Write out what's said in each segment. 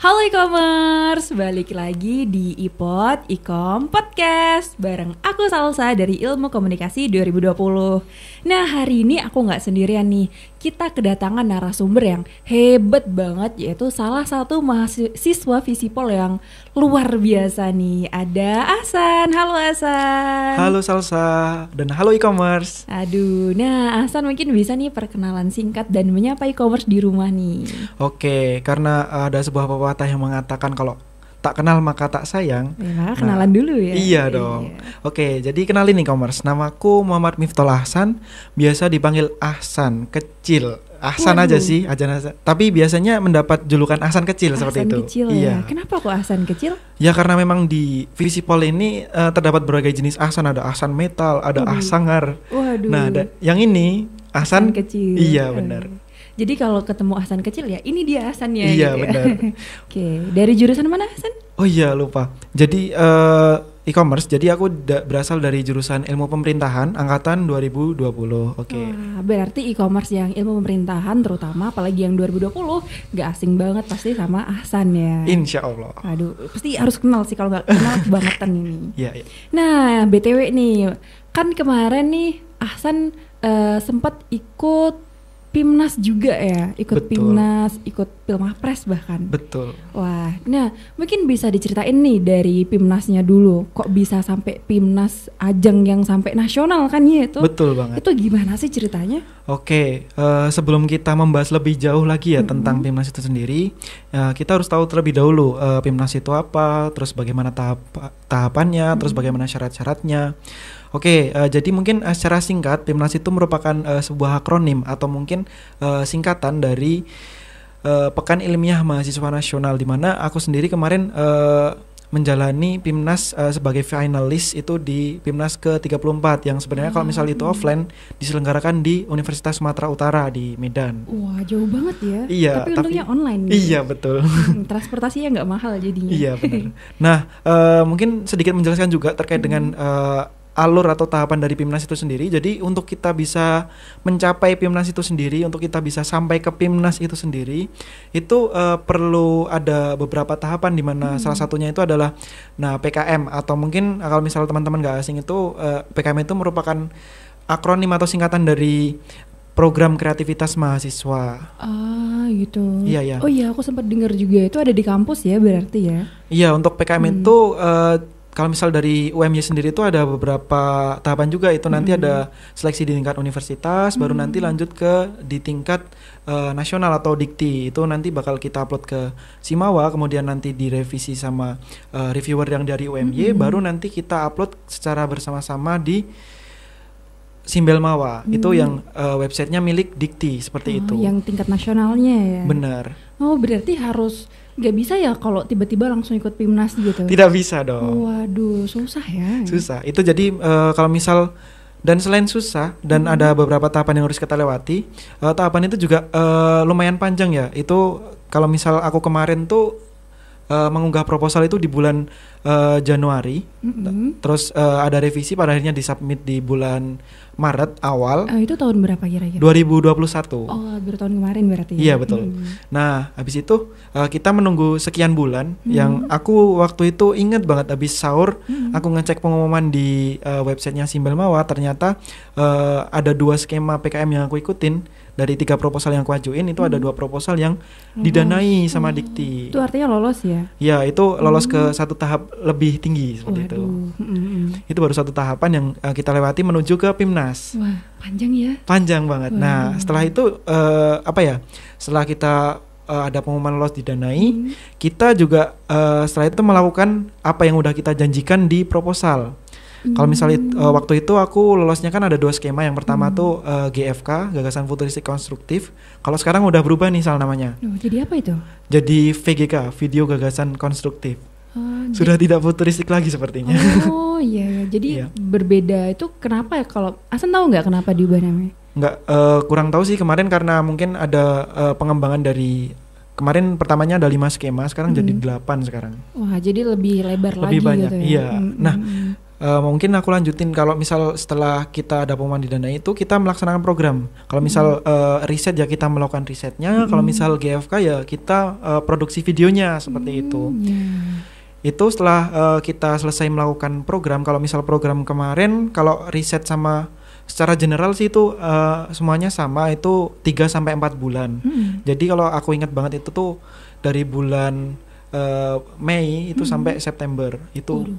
Halo e-commerce, balik lagi di iPod Ecom Podcast bareng aku Salsa dari Ilmu Komunikasi 2020. Nah, hari ini aku nggak sendirian nih. Kita kedatangan narasumber yang hebat banget, yaitu salah satu mahasiswa Visipol yang luar biasa nih. Ada Ahsan. Halo Ahsan. Halo Salsa dan halo e-commerce. Aduh, nah Ahsan mungkin bisa nih perkenalan singkat dan menyapa e-commerce di rumah nih. Oke, karena ada sebuah pepatah yang mengatakan kalau tak kenal maka tak sayang. Ya, kenalan dulu ya. Iya dong. Oke, jadi kenalin e-commerce. Namaku Muhammad Miftol Ahsan, biasa dipanggil Ahsan kecil. Ahsan Waduh. aja sih, Ahsan. Tapi biasanya mendapat julukan Ahsan kecil seperti itu. Ahsan kecil Iya. ya. Kenapa kok Ahsan kecil? Ya karena memang di Visipol ini terdapat berbagai jenis Ahsan, ada Ahsan metal, ada Waduh. Ahsangar. Waduh. Nah, yang ini Ahsan kecil. Iya, benar. Jadi kalau ketemu Ahsan kecil ya ini dia Ahsannya. Iya, gitu ya. benar. Oke, dari jurusan mana Ahsan? Oh iya, lupa. Jadi e-commerce, jadi aku berasal dari jurusan Ilmu Pemerintahan angkatan 2020. Oke. Wah, berarti e-commerce yang ilmu pemerintahan terutama apalagi yang 2020 gak asing banget pasti sama Ahsan ya. Insya Allah. Aduh, pasti harus kenal sih, kalau nggak kenal kebangetan ini. Iya, iya. Nah, BTW nih, kan kemarin nih Ahsan sempat ikut Pimnas juga ya, ikut Betul. Pimnas, ikut Pilmapres bahkan. Betul. Wah, nah mungkin bisa diceritain nih dari Pimnasnya dulu, kok bisa sampai Pimnas ajang yang sampai nasional kan ya itu? Betul banget. Itu gimana sih ceritanya? Oke, sebelum kita membahas lebih jauh lagi ya tentang Pimnas itu sendiri, kita harus tahu terlebih dahulu Pimnas itu apa, terus bagaimana tahapannya, terus bagaimana syarat-syaratnya. Oke, jadi mungkin secara singkat Pimnas itu merupakan sebuah akronim atau mungkin singkatan dari Pekan Ilmiah Mahasiswa Nasional, di mana aku sendiri kemarin menjalani Pimnas sebagai finalis itu di Pimnas ke-34 yang sebenarnya kalau misal itu offline diselenggarakan di Universitas Sumatera Utara di Medan. Wah, jauh banget ya. Iya, tapi untungnya online. Gitu. Iya, betul. Transportasinya nggak mahal jadinya. Iya, benar. Nah, mungkin sedikit menjelaskan juga terkait dengan alur atau tahapan dari Pimnas itu sendiri. Jadi untuk kita bisa mencapai Pimnas itu sendiri, untuk kita bisa sampai ke Pimnas itu sendiri, itu perlu ada beberapa tahapan, di mana salah satunya itu adalah PKM, atau mungkin kalau misalnya teman-teman nggak asing itu PKM itu merupakan akronim atau singkatan dari Program Kreativitas Mahasiswa. Ah, gitu. Iya, iya. Oh iya, aku sempat dengar juga itu ada di kampus ya berarti ya. Iya, untuk PKM itu kalau misal dari UMY sendiri itu ada beberapa tahapan juga, itu nanti ada seleksi di tingkat universitas, baru nanti lanjut ke di tingkat nasional atau dikti, itu nanti bakal kita upload ke Simawa, kemudian nanti direvisi sama reviewer yang dari UMY, baru nanti kita upload secara bersama-sama di Simbelmawa, itu yang websitenya milik Dikti, seperti itu. Yang tingkat nasionalnya ya. Benar. Oh, berarti harus nggak bisa ya kalau tiba-tiba langsung ikut Pimnas gitu? Tidak bisa dong. Waduh, susah ya. Susah. Itu jadi kalau misal, dan selain susah dan ada beberapa tahapan yang harus kita lewati, tahapan itu juga lumayan panjang ya. Itu kalau misal aku kemarin tuh mengunggah proposal itu di bulan Januari, terus ada revisi, pada akhirnya disubmit di bulan Maret awal. Itu tahun berapa kira-kira? 2021. Oh, baru tahun kemarin berarti ya? Iya, betul. Nah, habis itu kita menunggu sekian bulan, yang aku waktu itu inget banget habis sahur, aku ngecek pengumuman di websitenya Simbelmawa, ternyata ada 2 skema PKM yang aku ikutin. Dari 3 proposal yang aku ajuin, itu ada 2 proposal yang didanai sama Dikti. Itu artinya lolos ya? Ya, itu lolos ke satu tahap lebih tinggi seperti itu. Itu baru satu tahapan yang kita lewati menuju ke Pimnas. Wah, panjang ya? Panjang banget. Nah, setelah itu setelah kita ada pengumuman lolos didanai, kita juga setelah itu melakukan apa yang udah kita janjikan di proposal. Kalau misalnya waktu itu aku lolosnya kan ada 2 skema. Yang pertama tuh GFK, Gagasan Futuristik Konstruktif. Kalau sekarang udah berubah nih namanya. Jadi apa itu? Jadi VGK, Video Gagasan Konstruktif. Sudah tidak futuristik lagi sepertinya. Oh iya, jadi Iya. berbeda itu kenapa ya? Kalau Ahsan tahu nggak kenapa diubah namanya? Nggak, kurang tahu sih kemarin, karena mungkin ada pengembangan dari kemarin. Pertamanya ada 5 skema, sekarang jadi 8 sekarang. Wah, jadi lebih lebar Lebih lagi banyak, gitu ya? iya. Nah, Mungkin aku lanjutin, kalau misal setelah kita ada pengumuman didanai itu kita melaksanakan program. Kalau misal riset ya kita melakukan risetnya, kalau misal GFK ya kita produksi videonya seperti itu. Itu setelah kita selesai melakukan program. Kalau misal program kemarin, kalau riset sama secara general sih itu semuanya sama, itu 3-4 bulan. Jadi kalau aku ingat banget itu tuh dari bulan Mei itu sampai September itu.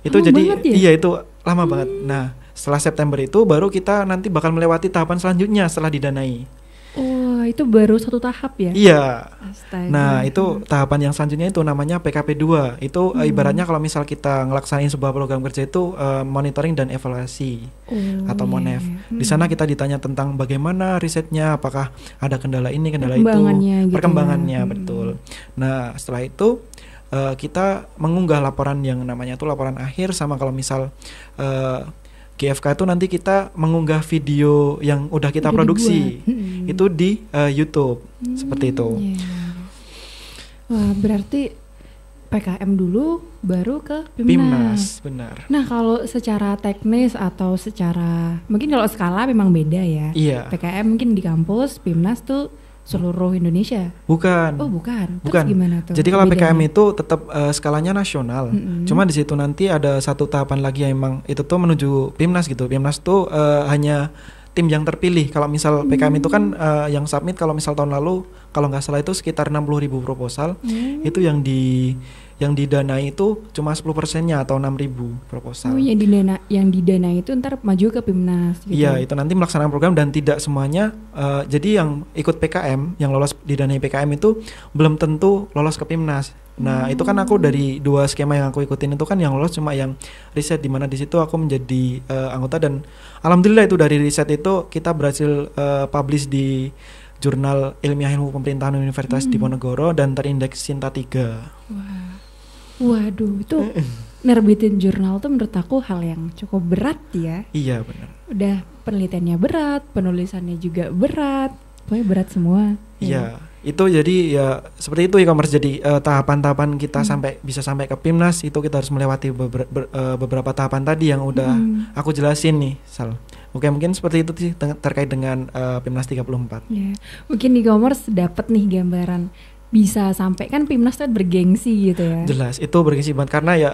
Itu lama jadi banget ya? iya itu lama banget. Nah, setelah September itu baru kita nanti bakal melewati tahapan selanjutnya setelah didanai. Oh, itu baru satu tahap ya? Iya. Astaga. Nah, itu tahapan yang selanjutnya itu namanya PKP 2. Itu ibaratnya kalau misal kita ngelaksanain sebuah program kerja itu monitoring dan evaluasi atau MONEV. Di sana kita ditanya tentang bagaimana risetnya, apakah ada kendala ini, kendala itu, Perkembangannya gitu perkembangannya ya. betul. Nah, setelah itu kita mengunggah laporan yang namanya itu laporan akhir, sama kalau misal GFK itu nanti kita mengunggah video yang udah kita Udah produksi dibuat. itu di YouTube seperti itu. Wah, berarti PKM dulu baru ke Pimnas. Pimnas, benar. Nah, kalau secara teknis atau secara mungkin kalau skala memang beda ya. Iya. PKM mungkin di kampus, Pimnas tuh seluruh Indonesia. Bukan. Oh, bukan. Terus Bukan. gimana tuh? Jadi kalau PKM bedanya? itu tetap skalanya nasional. Cuma di situ nanti ada satu tahapan lagi yang emang itu tuh menuju Pimnas gitu. Pimnas tuh hanya tim yang terpilih. Kalau misal PKM itu kan yang submit kalau misal tahun lalu kalau nggak salah itu sekitar 60.000 proposal. Itu yang didanai itu cuma 10%-nya atau 6.000 proposal. Oh, yang didanai itu ntar maju ke Pimnas gitu. Iya, itu nanti melaksanakan program dan tidak semuanya. Jadi yang ikut PKM, yang lolos didanai PKM itu belum tentu lolos ke Pimnas. Nah, itu kan aku dari 2 skema yang aku ikutin itu kan yang lolos cuma yang riset, di mana di situ aku menjadi anggota, dan alhamdulillah itu dari riset itu kita berhasil publish di Jurnal Ilmiah Ilmu Pemerintahan Universitas Diponegoro dan terindeks Sinta 3. Waduh, itu nerbitin jurnal tuh menurut aku hal yang cukup berat ya. Iya, benar. Udah penelitiannya berat, penulisannya juga berat, pokoknya berat semua. Iya, itu jadi ya seperti itu e-commerce. Jadi tahapan-tahapan kita bisa sampai ke Pimnas itu kita harus melewati beberapa tahapan tadi yang udah aku jelasin nih, Sal. Oke, mungkin seperti itu sih terkait dengan Pimnas 34. Ya, mungkin e-commerce dapat nih gambaran bisa sampai kan Pimnas tuh bergengsi gitu ya. Jelas, itu bergengsi banget karena ya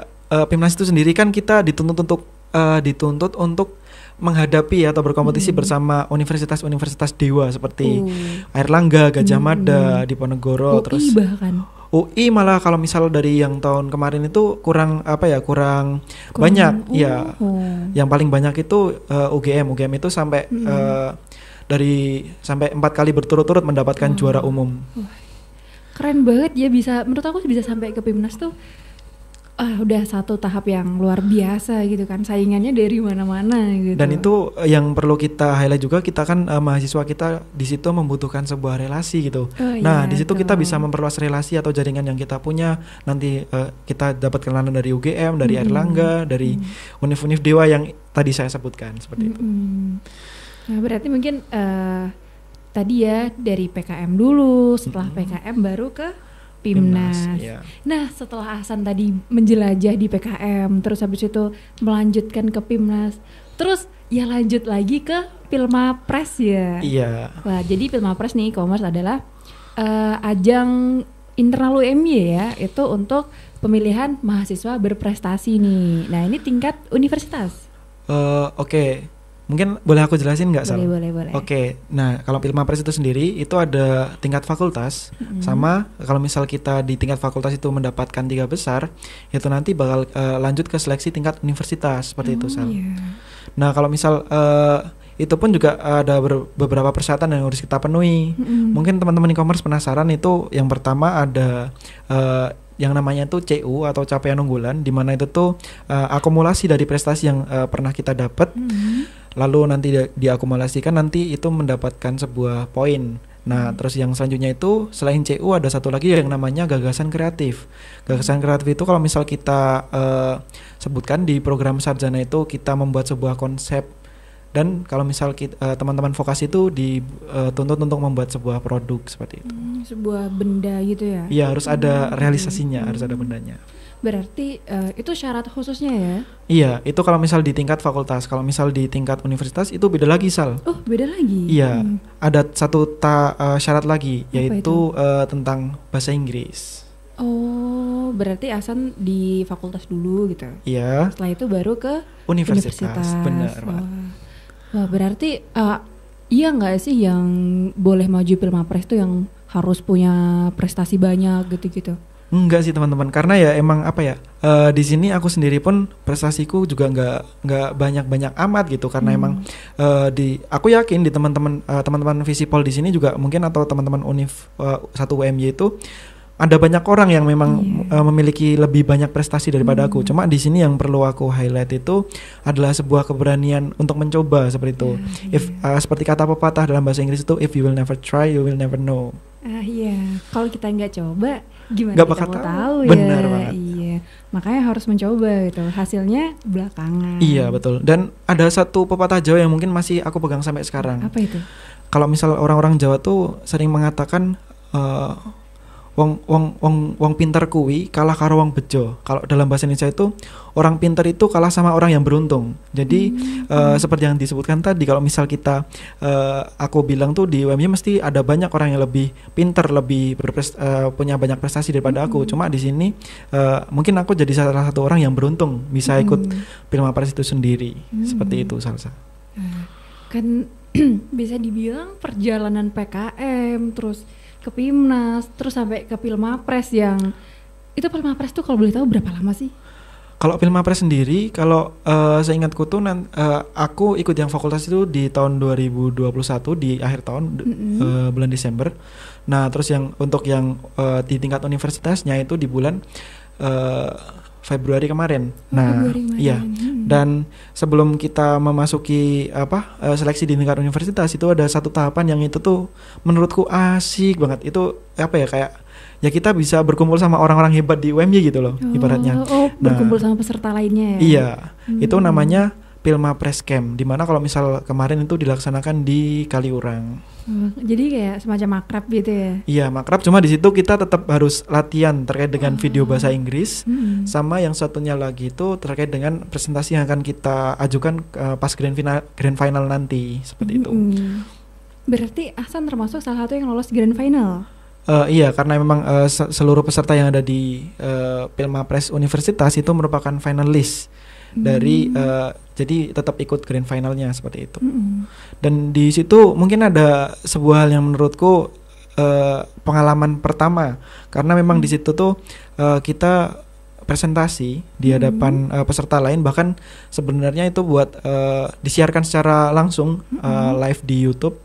Pimnas itu sendiri kan kita dituntut untuk menghadapi atau berkompetisi bersama universitas-universitas dewa seperti Airlangga, Gajah Mada, Diponegoro, UI terus bahkan. UI malah kalau misal dari yang tahun kemarin itu kurang banyak. Ya, yang paling banyak itu UGM itu sampai sampai 4 kali berturut-turut mendapatkan juara umum. Keren banget ya, menurut aku bisa sampai ke Pimnas tuh udah satu tahap yang luar biasa gitu kan, saingannya dari mana-mana gitu. Dan itu yang perlu kita highlight juga, kita kan mahasiswa kita di situ membutuhkan sebuah relasi gitu. Nah, di situ kita bisa memperluas relasi atau jaringan yang kita punya. Nanti kita dapat kenalan dari UGM, dari Airlangga, dari univ-univ dewa yang tadi saya sebutkan seperti itu. Nah, berarti mungkin tadi ya dari PKM dulu, setelah PKM baru ke Pimnas. Iya. Nah, setelah Ahsan tadi menjelajah di PKM, terus habis itu melanjutkan ke Pimnas, terus ya lanjut lagi ke Pilmapres ya. Iya. Wah, jadi Pilmapres nih e-commerce adalah ajang internal UMY ya, itu untuk pemilihan mahasiswa berprestasi nih. Nah, ini tingkat universitas. Oke. Mungkin boleh aku jelasin nggak, Sal? Boleh. Oke, nah kalau Pilmapres itu sendiri itu ada tingkat fakultas, sama kalau misal kita di tingkat fakultas itu mendapatkan 3 besar, itu nanti bakal lanjut ke seleksi tingkat universitas seperti itu, Sal. Yeah. Nah kalau misal itu pun juga ada beberapa persyaratan yang harus kita penuhi. Mungkin teman-teman e-commerce penasaran, itu yang pertama ada yang namanya itu CU atau capaian unggulan, di mana itu tuh akumulasi dari prestasi yang pernah kita dapat. Lalu nanti diakumulasikan, nanti itu mendapatkan sebuah poin. Nah, terus yang selanjutnya itu selain CU ada satu lagi yang namanya gagasan kreatif. Gagasan kreatif itu kalau misal kita sebutkan di program sarjana itu kita membuat sebuah konsep, dan kalau misal teman-teman vokasi itu dituntut untuk membuat sebuah produk seperti itu. Sebuah benda gitu ya? Iya, harus ada realisasinya, harus ada bendanya. Berarti itu syarat khususnya ya? Iya, itu kalau misal di tingkat fakultas. Kalau misal di tingkat universitas itu beda lagi, Sal. Oh, beda lagi? Iya, ada satu syarat lagi, Apa yaitu tentang bahasa Inggris. Oh, berarti Ahsan di fakultas dulu gitu? Iya. Setelah itu baru ke Universitas. Benar banget. Wah, berarti iya nggak sih yang boleh maju Pilmapres tuh yang harus punya prestasi banyak gitu-gitu? Enggak sih teman-teman, karena ya emang apa ya, di sini aku sendiri pun prestasiku juga nggak banyak amat gitu, karena emang aku yakin di teman-teman Visipol di sini juga mungkin, atau teman-teman Univ 1 UMY itu ada banyak orang yang memang memiliki lebih banyak prestasi daripada aku. Cuma di sini yang perlu aku highlight itu adalah sebuah keberanian untuk mencoba seperti itu. Seperti kata pepatah dalam bahasa Inggris itu, if you will never try, you will never know. Iya, kalau kita nggak coba, gimana Gak kita bakal mau tahu ya? Benar banget. Iya, makanya harus mencoba gitu. Hasilnya belakangan. Iya betul. Dan ada satu pepatah Jawa yang mungkin masih aku pegang sampai sekarang. Apa itu? Kalau misal orang-orang Jawa tuh sering mengatakan wong pinter kuwi kalah karo wong bejo. Kalau dalam bahasa Indonesia itu orang pinter itu kalah sama orang yang beruntung. Jadi seperti yang disebutkan tadi, kalau misal kita aku bilang tuh di UMY mesti ada banyak orang yang lebih pinter, lebih punya banyak prestasi daripada aku. Cuma di sini mungkin aku jadi salah satu orang yang beruntung bisa ikut Pilmapres itu sendiri. Seperti itu, Salsa. Kan bisa dibilang perjalanan PKM terus ke Pimnas, terus sampai ke Pilmapres yang itu Pilmapres tuh kalau boleh tahu berapa lama sih? Kalau Pilmapres sendiri, kalau seingatku tuh aku ikut yang fakultas itu di tahun 2021 di akhir tahun bulan Desember. Nah, terus yang untuk yang di tingkat universitasnya itu di bulan Februari kemarin. Iya. Dan sebelum kita memasuki seleksi di tingkat universitas itu ada satu tahapan yang itu tuh menurutku asik banget. Itu apa ya, kayak ya kita bisa berkumpul sama orang-orang hebat di UMY gitu loh, ibaratnya. Berkumpul sama peserta lainnya ya. Iya. Itu namanya Pilmapres Camp, dimana kalau misal kemarin itu dilaksanakan di Kaliurang. Jadi kayak semacam makrab gitu ya? Iya, makrab, cuma di situ kita tetap harus latihan terkait dengan video bahasa Inggris, sama yang satunya lagi itu terkait dengan presentasi yang akan kita ajukan pas grand final nanti, seperti itu. Berarti Ahsan termasuk salah satu yang lolos grand final? Iya, karena memang seluruh peserta yang ada di Pilmapres Universitas itu merupakan finalis dari jadi tetap ikut grand finalnya seperti itu. Dan di situ mungkin ada sebuah hal yang menurutku pengalaman pertama, karena memang di situ tuh kita presentasi di hadapan peserta lain, bahkan sebenarnya itu buat disiarkan secara langsung live di YouTube.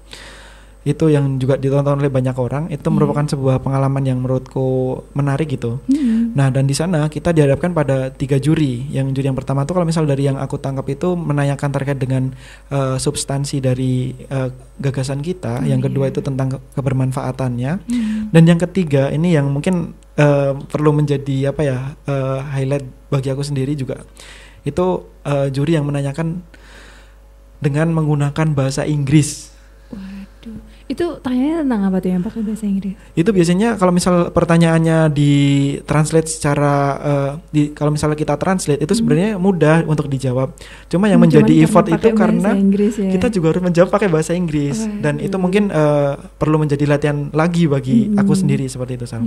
Itu yang juga ditonton oleh banyak orang. Itu merupakan sebuah pengalaman yang menurutku menarik gitu. Nah, dan di sana kita dihadapkan pada 3 juri. Yang juri yang pertama tuh kalau misal dari yang aku tangkap itu menanyakan terkait dengan substansi dari gagasan kita. Yang kedua itu tentang kebermanfaatannya. Dan yang ketiga ini yang mungkin perlu menjadi highlight bagi aku sendiri juga. Itu juri yang menanyakan dengan menggunakan bahasa Inggris. Itu tanyanya tentang apa tuh yang pakai bahasa Inggris? Itu biasanya kalau misal pertanyaannya di translate secara kalau misalnya kita translate itu sebenarnya mudah untuk dijawab. Cuma yang menjadi effort itu karena kita juga harus menjawab pakai bahasa Inggris. Dan itu mungkin perlu menjadi latihan lagi bagi aku sendiri seperti itu, Sal.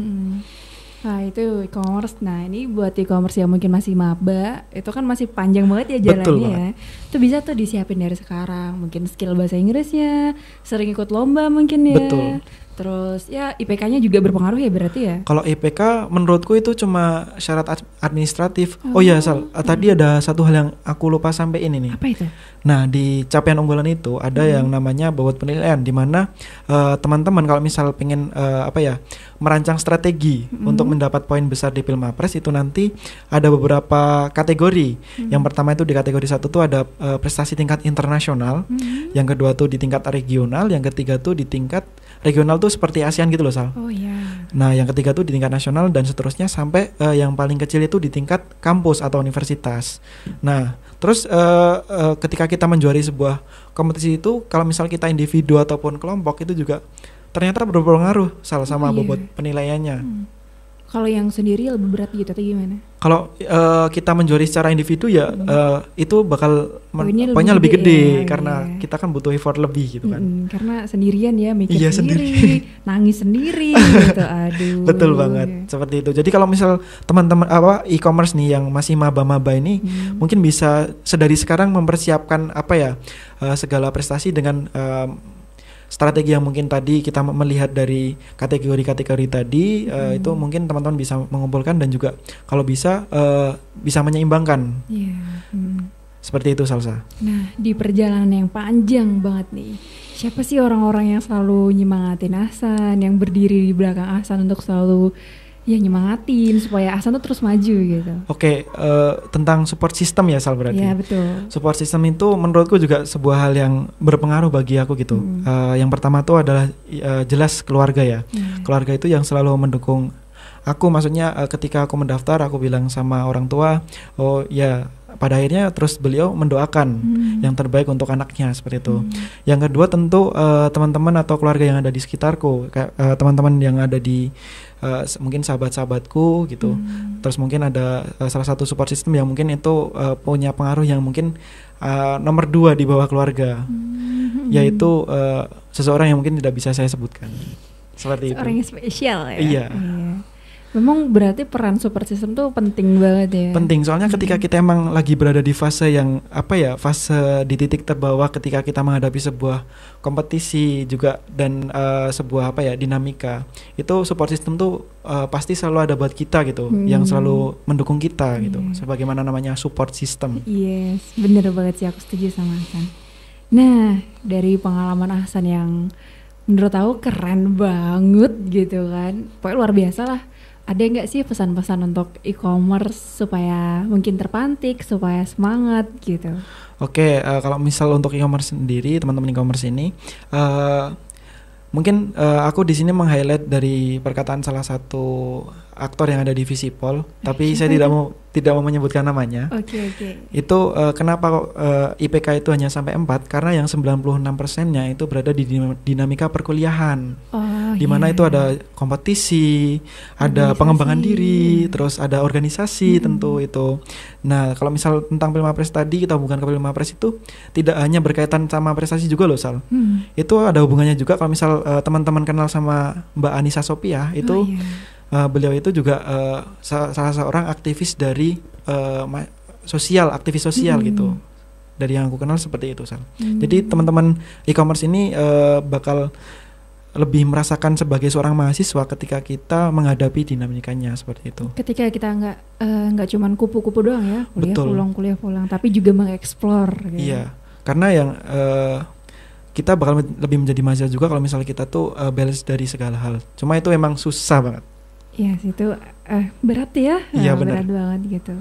Nah, itu e-commerce. Nah, ini buat e-commerce yang mungkin masih maba, itu kan masih panjang banget ya jalannya ya. Itu bisa tuh disiapin dari sekarang. Mungkin skill bahasa Inggrisnya, sering ikut lomba mungkin ya. Betul. Terus ya IPK-nya juga berpengaruh ya berarti ya? Kalau IPK menurutku itu cuma syarat administratif. Oh ya, Sal, tadi ada satu hal yang aku lupa sampaikan ini nih. Apa itu? Nah, di capaian unggulan itu ada yang namanya bobot penilaian, di mana teman-teman kalau misal pengen merancang strategi untuk mendapat poin besar di Pilmapres itu nanti ada beberapa kategori. Yang pertama itu di kategori 1 tuh ada prestasi tingkat internasional, yang kedua tuh di tingkat regional, yang ketiga tuh di tingkat regional tuh seperti ASEAN gitu loh, Sal. Oh iya. Nah, yang ketiga tuh di tingkat nasional dan seterusnya sampai yang paling kecil itu di tingkat kampus atau universitas. Nah, terus ketika kita menjuari sebuah kompetisi itu, kalau misal kita individu ataupun kelompok itu juga ternyata berpengaruh sama bobot penilaiannya. Kalau yang sendiri lebih berat gitu atau gimana? Kalau kita menjual secara individu ya itu bakal Poinnya lebih gede ya, karena iya. kita kan butuh effort lebih gitu kan. Karena sendirian ya, mikir Iya, sendiri, nangis sendiri gitu. Aduh. Betul banget, seperti itu. Jadi kalau misal teman-teman e-commerce nih yang masih maba-maba ini mungkin bisa sedari sekarang mempersiapkan segala prestasi dengan strategi yang mungkin tadi kita melihat dari kategori-kategori tadi itu mungkin teman-teman bisa mengumpulkan dan juga kalau bisa bisa menyeimbangkan. Iya. Seperti itu Salsa. Nah, di perjalanan yang panjang banget nih, siapa sih orang-orang yang selalu nyemangatin Ahsan, yang berdiri di belakang Ahsan untuk selalu nyemangatin supaya Ahsan tuh terus maju gitu? Oke, tentang support system ya Sal berarti. Iya, betul. Support system itu menurutku juga sebuah hal yang berpengaruh bagi aku gitu. Yang pertama tuh adalah jelas keluarga ya. Keluarga itu yang selalu mendukung aku, maksudnya ketika aku mendaftar aku bilang sama orang tua, oh ya pada akhirnya terus beliau mendoakan yang terbaik untuk anaknya seperti itu. Yang kedua tentu teman-teman atau keluarga yang ada di sekitarku, kayak teman-teman yang ada di mungkin sahabat-sahabatku gitu. Terus mungkin ada salah satu support system yang mungkin itu punya pengaruh yang mungkin nomor 2 di bawah keluarga, yaitu seseorang yang mungkin tidak bisa saya sebutkan. Seperti seorang itu. yang spesial ya. Iya. Memang berarti peran support system tuh penting banget ya. Penting, soalnya ketika kita emang lagi berada di fase yang fase di titik terbawah ketika kita menghadapi sebuah kompetisi juga dan sebuah dinamika, itu support system tuh pasti selalu ada buat kita gitu, yang selalu mendukung kita gitu, sebagaimana namanya support system. Yes, bener banget sih, aku setuju sama Ahsan. Nah, dari pengalaman Ahsan yang menurut aku keren banget gitu kan, pokoknya luar biasa lah. Ada nggak sih pesan-pesan untuk e-commerce supaya mungkin terpantik, supaya semangat gitu? Oke, kalau misal untuk e-commerce sendiri, teman-teman e-commerce ini, mungkin aku di sini meng-highlight dari perkataan salah satu aktor yang ada di Visipol, tapi saya tidak mau menyebutkan namanya. Oke. Itu kenapa IPK itu hanya sampai 4? Karena yang 96%-nya itu berada di dinamika perkuliahan. Di mana itu ada kompetisi, ada pengembangan diri, terus ada organisasi tentu itu. Nah, kalau misal tentang Pilmapres tadi, kita hubungkan ke Pilmapres itu tidak hanya berkaitan sama prestasi juga loh, Sal. Itu ada hubungannya juga kalau misal teman-teman kenal sama Mbak Anissa Sophia itu. Beliau itu juga salah seorang aktivis dari aktivis sosial gitu. Dari yang aku kenal seperti itu, Sal. Jadi teman-teman e-commerce ini bakal lebih merasakan sebagai seorang mahasiswa ketika kita menghadapi dinamikanya seperti itu. Ketika kita nggak cuman kupu-kupu doang ya, kuliah pulang, tapi juga mengeksplor. Gitu. Iya, karena yang kita bakal lebih menjadi mahasiswa juga kalau misalnya kita tuh balance dari segala hal. Cuma itu emang susah banget. Iya, itu berat ya. Iya, benar. Berat banget gitu.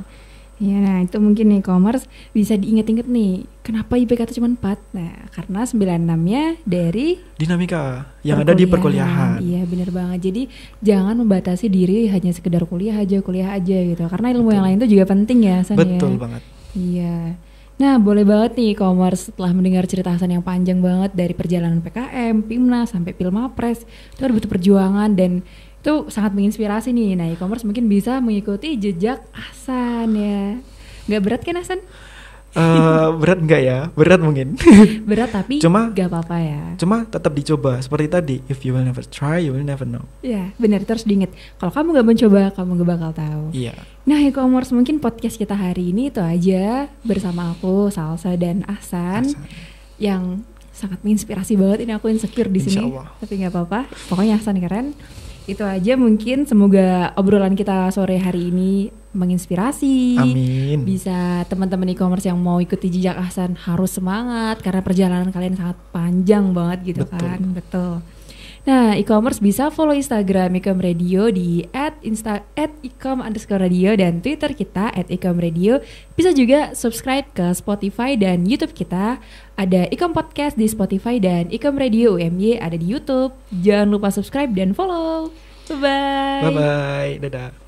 Ya, nah itu mungkin e-commerce bisa diinget-inget nih. Kenapa IPK itu cuma 4? Nah, karena 96-nya dari dinamika yang ada di perkuliahan. Iya, benar banget. Jadi jangan membatasi diri hanya sekedar kuliah aja gitu. Karena ilmu yang lain itu juga penting ya, Hasan. Betul banget. Iya. Nah, boleh banget nih e-commerce setelah mendengar cerita Hasan yang panjang banget dari perjalanan PKM, Pimnas sampai Pilmapres. Itu ada butuh perjuangan dan itu sangat menginspirasi nih. Nah, e-commerce mungkin bisa mengikuti jejak Ahsan ya. Nggak berat kan Ahsan? Berat enggak ya? Berat mungkin. Berat tapi nggak apa-apa ya. Cuma tetap dicoba. Seperti tadi, if you will never try, you will never know. Iya, benar, terus diinget. Kalau kamu nggak mencoba, kamu nggak bakal tahu. Iya. Nah, e-commerce mungkin podcast kita hari ini itu aja bersama aku, Salsa dan Ahsan. Yang sangat menginspirasi banget. Ini aku insecure di sini. Tapi nggak apa-apa. Pokoknya Ahsan keren. Itu aja mungkin, semoga obrolan kita sore hari ini menginspirasi. Amin. Bisa teman-teman e-commerce yang mau ikuti jejak Ahsan harus semangat karena perjalanan kalian sangat panjang banget gitu. Betul. Kan. Betul. Nah, e-commerce bisa follow Instagram Ecom Radio di @ecom_radio dan Twitter kita @ecomradio. Bisa juga subscribe ke Spotify dan YouTube kita. Ada Ecom Podcast di Spotify dan Ecom Radio UMY ada di YouTube. Jangan lupa subscribe dan follow. Bye-bye. Bye-bye. Dadah.